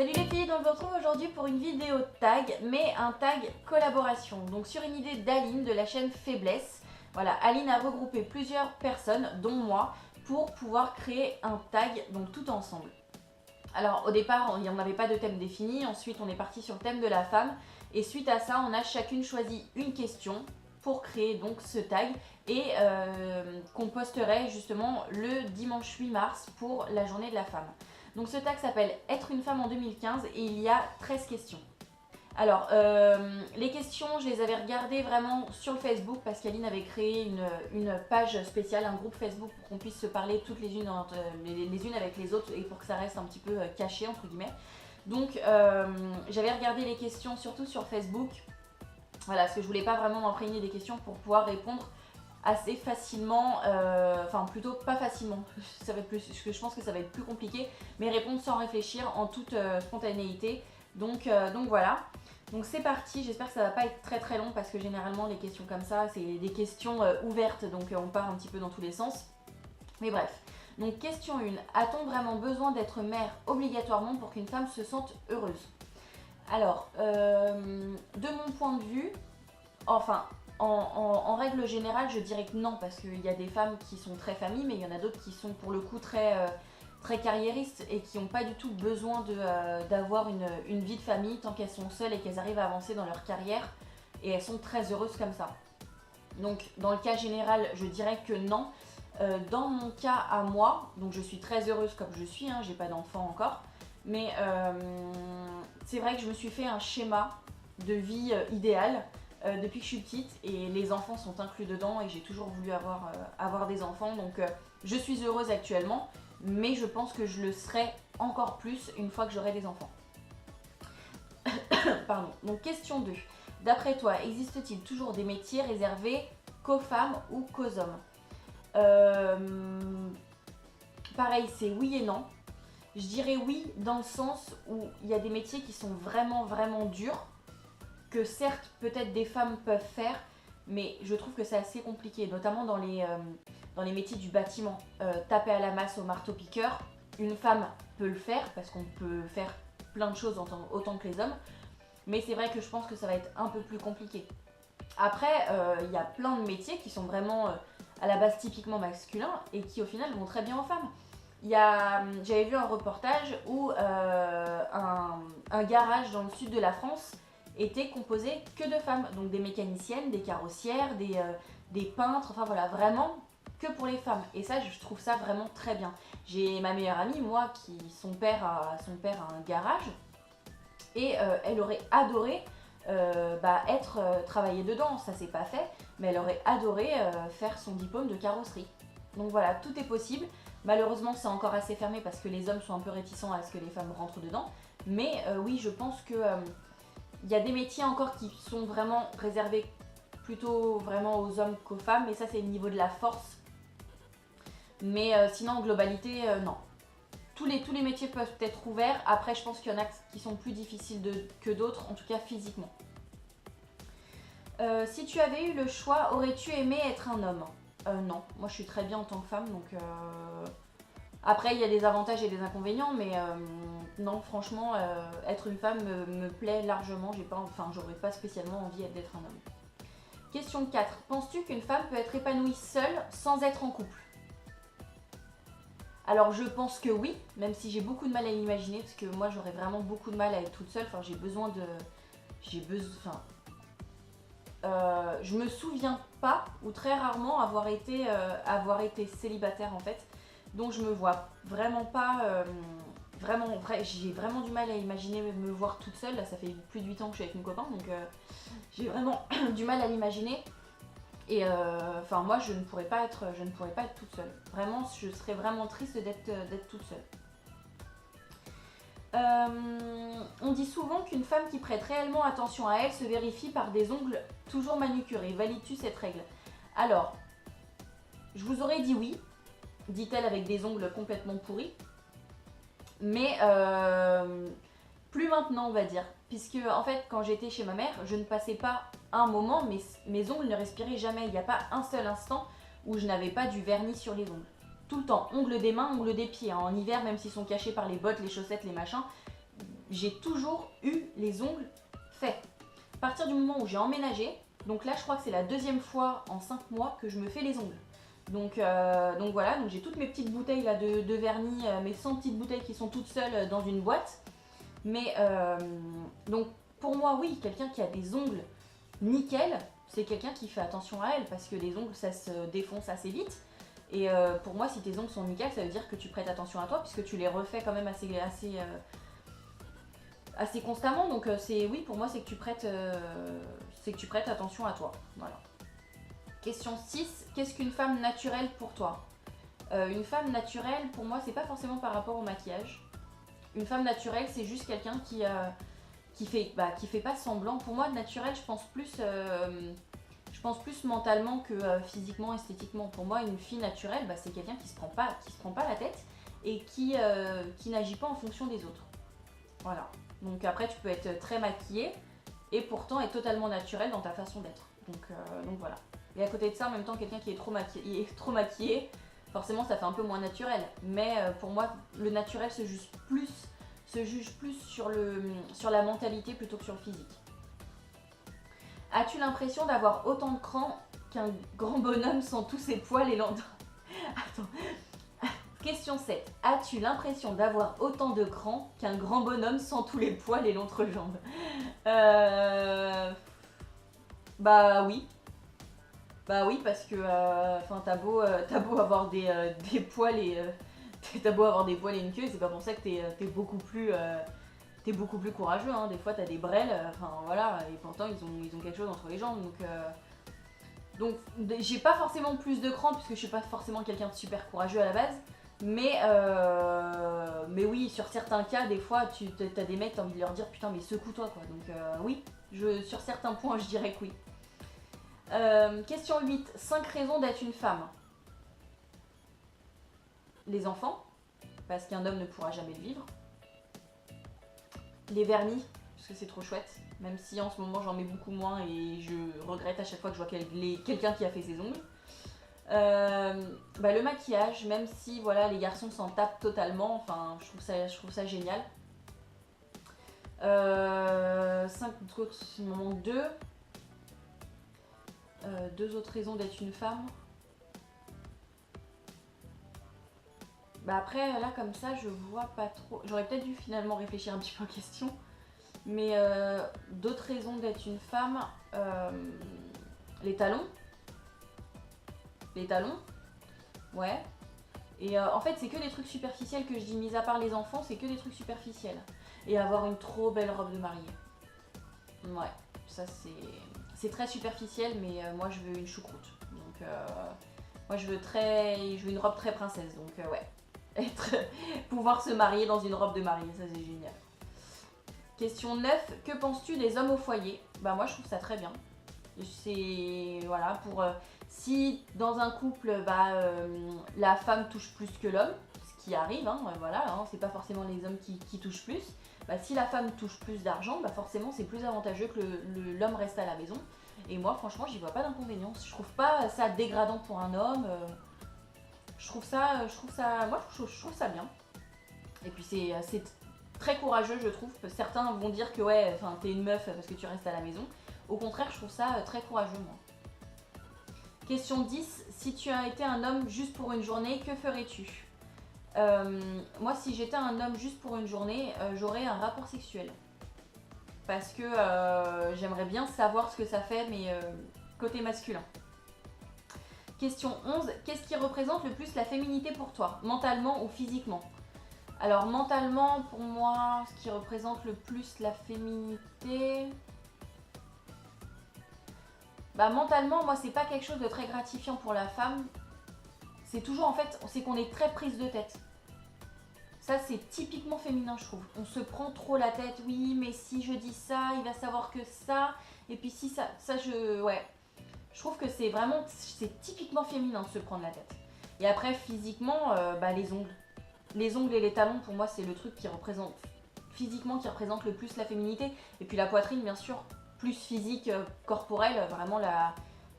Salut les filles, donc je vous retrouve aujourd'hui pour une vidéo tag, mais un tag collaboration. Donc sur une idée d'Aline de la chaîne Faiblesse. Voilà, Aline a regroupé plusieurs personnes, dont moi, pour pouvoir créer un tag, donc tout ensemble. Alors au départ, on n'avait pas de thème défini, ensuite on est parti sur le thème de la femme, et suite à ça, on a chacune choisi une question pour créer donc ce tag, et qu'on posterait justement le dimanche 8 mars pour la journée de la femme. Donc ce tag s'appelle « Être une femme en 2015 » et il y a 13 questions. Alors, les questions, je les avais regardées vraiment sur le Facebook parce qu'Aline avait créé une page spéciale, un groupe Facebook pour qu'on puisse se parler toutes les unes avec les autres et pour que ça reste un petit peu caché entre guillemets. Donc, j'avais regardé les questions surtout sur Facebook, voilà, parce que je voulais pas vraiment m'imprégner des questions pour pouvoir répondre assez facilement, enfin plutôt pas facilement, ça va être plus, je pense que ça va être plus compliqué, mais répondre sans réfléchir en toute spontanéité. Donc voilà. Donc c'est parti, j'espère que ça va pas être très très long parce que généralement les questions comme ça c'est des questions ouvertes, donc on part un petit peu dans tous les sens. Mais bref, donc question 1, a-t-on vraiment besoin d'être mère obligatoirement pour qu'une femme se sente heureuse? Alors, de mon point de vue, enfin en règle générale je dirais que non, parce qu'il y a des femmes qui sont très familles, mais il y en a d'autres qui sont pour le coup très carriéristes et qui n'ont pas du tout besoin d'avoir une vie de famille tant qu'elles sont seules et qu'elles arrivent à avancer dans leur carrière et elles sont très heureuses comme ça. Donc dans le cas général, je dirais que non. Dans mon cas à moi, donc je suis très heureuse comme je suis, hein, j'ai pas d'enfant encore, mais c'est vrai que je me suis fait un schéma de vie idéal depuis que je suis petite et les enfants sont inclus dedans et j'ai toujours voulu avoir des enfants, donc je suis heureuse actuellement. Mais je pense que je le serai encore plus une fois que j'aurai des enfants. Pardon. Donc question 2. D'après toi, existe-t-il toujours des métiers réservés qu'aux femmes ou qu'aux hommes? Pareil, c'est oui et non. Je dirais oui dans le sens où il y a des métiers qui sont vraiment vraiment durs, que certes peut-être des femmes peuvent faire, mais je trouve que c'est assez compliqué, notamment dans les métiers du bâtiment. Taper à la masse au marteau-piqueur, une femme peut le faire parce qu'on peut faire plein de choses autant que les hommes, mais c'est vrai que je pense que ça va être un peu plus compliqué. Après, il y a plein de métiers qui sont vraiment à la base typiquement masculins et qui au final vont très bien aux femmes. J'avais vu un reportage où un garage dans le sud de la France était composé que de femmes, donc des mécaniciennes, des carrossières, des peintres, enfin voilà, vraiment que pour les femmes. Et ça, je trouve ça vraiment très bien. J'ai ma meilleure amie, moi, qui son père a un garage, et elle aurait adoré travailler dedans. Ça s'est pas fait, mais elle aurait adoré faire son diplôme de carrosserie. Donc voilà, tout est possible. Malheureusement, c'est encore assez fermé parce que les hommes sont un peu réticents à ce que les femmes rentrent dedans. Mais oui, je pense que il y a des métiers encore qui sont vraiment réservés plutôt vraiment aux hommes qu'aux femmes, mais ça c'est le niveau de la force. Mais sinon en globalité, non. Tous les métiers peuvent être ouverts, après je pense qu'il y en a qui sont plus difficiles que d'autres, en tout cas physiquement. Si tu avais eu le choix, aurais-tu aimé être un homme? Non, moi je suis très bien en tant que femme, donc après il y a des avantages et des inconvénients, mais non, franchement, être une femme me plaît largement, j'aurais pas spécialement envie d'être un homme. Question 4. Penses-tu qu'une femme peut être épanouie seule sans être en couple? Alors je pense que oui, même si j'ai beaucoup de mal à l'imaginer, parce que moi j'aurais vraiment beaucoup de mal à être toute seule, enfin je me souviens pas, ou très rarement, avoir été célibataire en fait, donc je me vois vraiment pas, j'ai vraiment du mal à imaginer me voir toute seule. Là ça fait plus de 8 ans que je suis avec mon copain, donc j'ai vraiment du mal à l'imaginer. Et moi je ne pourrais pas être toute seule. Vraiment, je serais vraiment triste d'être toute seule. On dit souvent qu'une femme qui prête réellement attention à elle se vérifie par des ongles toujours manucurés. Valides-tu cette règle? Alors, je vous aurais dit oui, dit-elle avec des ongles complètement pourris. Mais plus maintenant, on va dire. Puisque en fait, quand j'étais chez ma mère, je ne passais pas un moment, mes ongles ne respiraient jamais. Il n'y a pas un seul instant où je n'avais pas du vernis sur les ongles. Tout le temps, ongles des mains, ongles des pieds. En hiver, même s'ils sont cachés par les bottes, les chaussettes, les machins, j'ai toujours eu les ongles faits. À partir du moment où j'ai emménagé, donc là je crois que c'est la deuxième fois en 5 mois que je me fais les ongles. Donc voilà, donc j'ai toutes mes petites bouteilles là de vernis, mes 100 petites bouteilles qui sont toutes seules dans une boîte. Mais donc pour moi oui, quelqu'un qui a des ongles nickel, c'est quelqu'un qui fait attention à elle parce que les ongles ça se défonce assez vite. Et pour moi si tes ongles sont nickel, ça veut dire que tu prêtes attention à toi puisque tu les refais quand même assez constamment. Donc c'est oui, pour moi c'est que tu prêtes attention à toi. Voilà. Question 6, qu'est-ce qu'une femme naturelle pour toi? Une femme naturelle, pour moi, c'est pas forcément par rapport au maquillage. Une femme naturelle, c'est juste quelqu'un qui fait pas semblant. Pour moi, naturel, je pense plus mentalement que physiquement, esthétiquement. Pour moi, une fille naturelle, bah, c'est quelqu'un qui se prend pas la tête et qui n'agit pas en fonction des autres. Voilà. Donc après, tu peux être très maquillée et pourtant être totalement naturelle dans ta façon d'être. Donc voilà. Et à côté de ça, en même temps, quelqu'un qui est trop maquillé, forcément ça fait un peu moins naturel. Mais pour moi, le naturel se juge plus sur la mentalité plutôt que sur le physique. As-tu l'impression d'avoir autant de cran qu'un grand bonhomme sans tous ses poils et l'endroit? Attends. Question 7. As-tu l'impression d'avoir autant de cran qu'un grand bonhomme sans tous les poils et l'entrejambe? Bah oui. Bah oui, parce que t'as beau avoir des poils et t'as beau avoir des poils et une queue, c'est pas pour ça que t'es beaucoup plus courageux. Hein. Des fois t'as des brels, voilà, et pourtant ils ont quelque chose entre les jambes. Donc j'ai pas forcément plus de cran puisque je suis pas forcément quelqu'un de super courageux à la base. Mais oui, sur certains cas, des fois, t'as des mecs, t'as envie de leur dire putain, mais secoue-toi quoi. Donc oui, sur certains points, je dirais que oui. Question 8. 5 raisons d'être une femme. Les enfants, parce qu'un homme ne pourra jamais le vivre. Les vernis, parce que c'est trop chouette. Même si en ce moment j'en mets beaucoup moins et je regrette à chaque fois que je vois quelqu'un qui a fait ses ongles. Le maquillage, même si voilà, les garçons s'en tapent totalement, enfin je trouve ça génial. 5 autres, il me manque 2. 2 autres raisons d'être une femme. Bah après là comme ça je vois pas trop. J'aurais peut-être dû finalement réfléchir un petit peu aux questions. Mais d'autres raisons d'être une femme, les talons. Les talons, ouais. Et en fait c'est que des trucs superficiels que je dis, mis à part les enfants, c'est que des trucs superficiels. Et avoir une trop belle robe de mariée. Ouais, ça c'est très superficiel, mais moi je veux une choucroute. Donc moi je veux une robe très princesse, donc ouais. Pouvoir se marier dans une robe de mariée, ça c'est génial. Question 9, que penses-tu des hommes au foyer? Bah moi je trouve ça très bien. C'est voilà, pour si dans un couple la femme touche plus que l'homme, ce qui arrive, hein, voilà, hein, c'est pas forcément les hommes qui touchent plus. Bah, si la femme touche plus d'argent, bah forcément c'est plus avantageux que l'homme reste à la maison. Et moi franchement j'y vois pas d'inconvénient. Je trouve pas ça dégradant pour un homme. Je trouve ça bien. Et puis c'est très courageux je trouve. Certains vont dire que ouais, t'es une meuf parce que tu restes à la maison. Au contraire je trouve ça très courageux moi. Question 10. Si tu as été un homme juste pour une journée, que ferais-tu? Moi si j'étais un homme juste pour une journée, j'aurais un rapport sexuel. Parce que j'aimerais bien savoir ce que ça fait, mais côté masculin. Question 11. Qu'est-ce qui représente le plus la féminité pour toi, mentalement ou physiquement? Alors mentalement, pour moi, ce qui représente le plus la féminité... Bah mentalement, moi c'est pas quelque chose de très gratifiant pour la femme. C'est toujours en fait, c'est qu'on est très prise de tête. Ça c'est typiquement féminin je trouve. On se prend trop la tête, oui mais si je dis ça, il va savoir que ça. Et puis si ça ouais. Je trouve que c'est typiquement féminin de se prendre la tête. Et après physiquement, les ongles. Les ongles et les talons pour moi c'est le truc qui représente le plus la féminité. Et puis la poitrine bien sûr, plus physique, corporelle, vraiment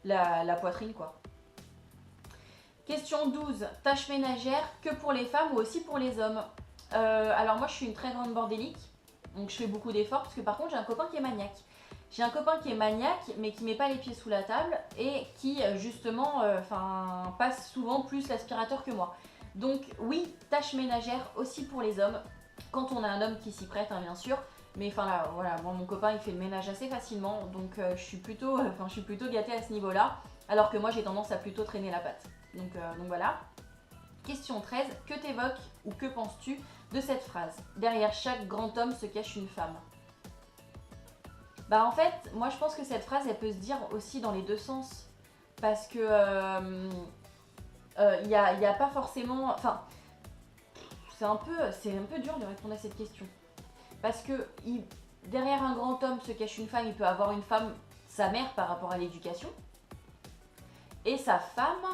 la poitrine quoi. Question 12. Tâches ménagères que pour les femmes ou aussi pour les hommes? Alors moi je suis une très grande bordélique. Donc je fais beaucoup d'efforts parce que par contre j'ai un copain qui est maniaque. J'ai un copain qui est maniaque mais qui met pas les pieds sous la table et qui justement passe souvent plus l'aspirateur que moi. Donc oui, tâches ménagères aussi pour les hommes, quand on a un homme qui s'y prête hein, bien sûr. Mais enfin là, voilà, moi mon copain il fait le ménage assez facilement, donc je suis plutôt gâtée à ce niveau-là, alors que moi j'ai tendance à plutôt traîner la patte. Donc voilà. Question 13, que t'évoques ou que penses-tu de cette phrase? Derrière chaque grand homme se cache une femme. Bah en fait, moi je pense que cette phrase elle peut se dire aussi dans les deux sens. Parce que y a pas forcément. Enfin, c'est un peu dur de répondre à cette question. Parce que derrière un grand homme se cache une femme, il peut avoir une femme, sa mère par rapport à l'éducation. Et sa femme,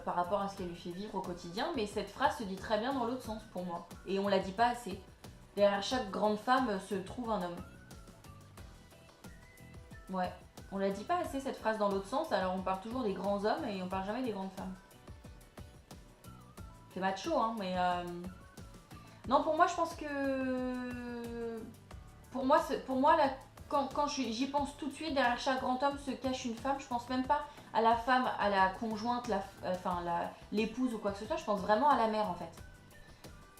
par rapport à ce qu'elle lui fait vivre au quotidien. Mais cette phrase se dit très bien dans l'autre sens pour moi. Et on la dit pas assez. Derrière chaque grande femme se trouve un homme. Ouais. On la dit pas assez cette phrase dans l'autre sens, alors on parle toujours des grands hommes et on parle jamais des grandes femmes. C'est macho, hein, mais... Non, pour moi, je pense que... Pour moi là, quand j'y pense tout de suite, derrière chaque grand homme se cache une femme. Je pense même pas à la femme, à la conjointe, l'épouse ou quoi que ce soit. Je pense vraiment à la mère, en fait.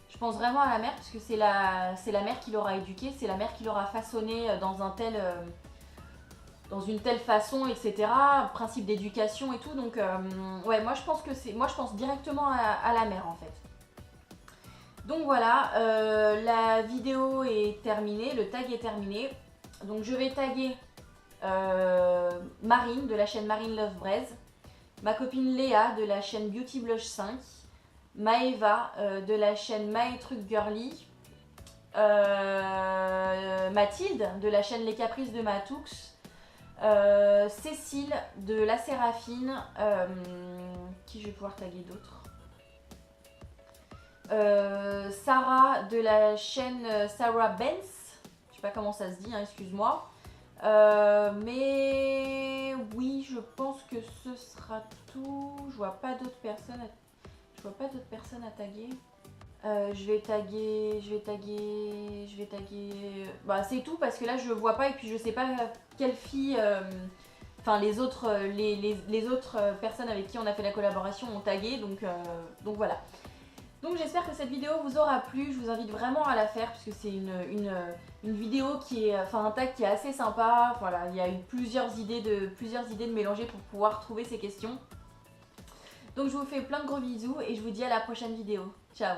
Je pense vraiment à la mère parce que c'est la mère qui l'aura éduquée, c'est la mère qui l'aura façonné dans une telle façon, etc. Principe d'éducation et tout. Donc, ouais, moi je pense directement à la mère en fait. Donc voilà, la vidéo est terminée, le tag est terminé. Donc je vais taguer Marine de la chaîne Marine Love Braise, ma copine Léa de la chaîne Beauty Blush 5, Maeva de la chaîne My Truc Girly, Mathilde de la chaîne Les Caprices de Matoux, Cécile de la Séraphine, qui je vais pouvoir taguer d'autres, Sarah de la chaîne Sarah Benz, je sais pas comment ça se dit, hein, excuse-moi, mais oui, je pense que ce sera tout. Je vois pas d'autres personnes à taguer. Je vais taguer. Bah c'est tout parce que là je vois pas et puis je sais pas quelle fille. Enfin les autres personnes avec qui on a fait la collaboration ont tagué donc voilà. Donc j'espère que cette vidéo vous aura plu. Je vous invite vraiment à la faire parce que c'est une vidéo qui est, un tag qui est assez sympa. Voilà, il y a eu plusieurs idées de mélanger pour pouvoir trouver ces questions. Donc je vous fais plein de gros bisous et je vous dis à la prochaine vidéo. Ciao!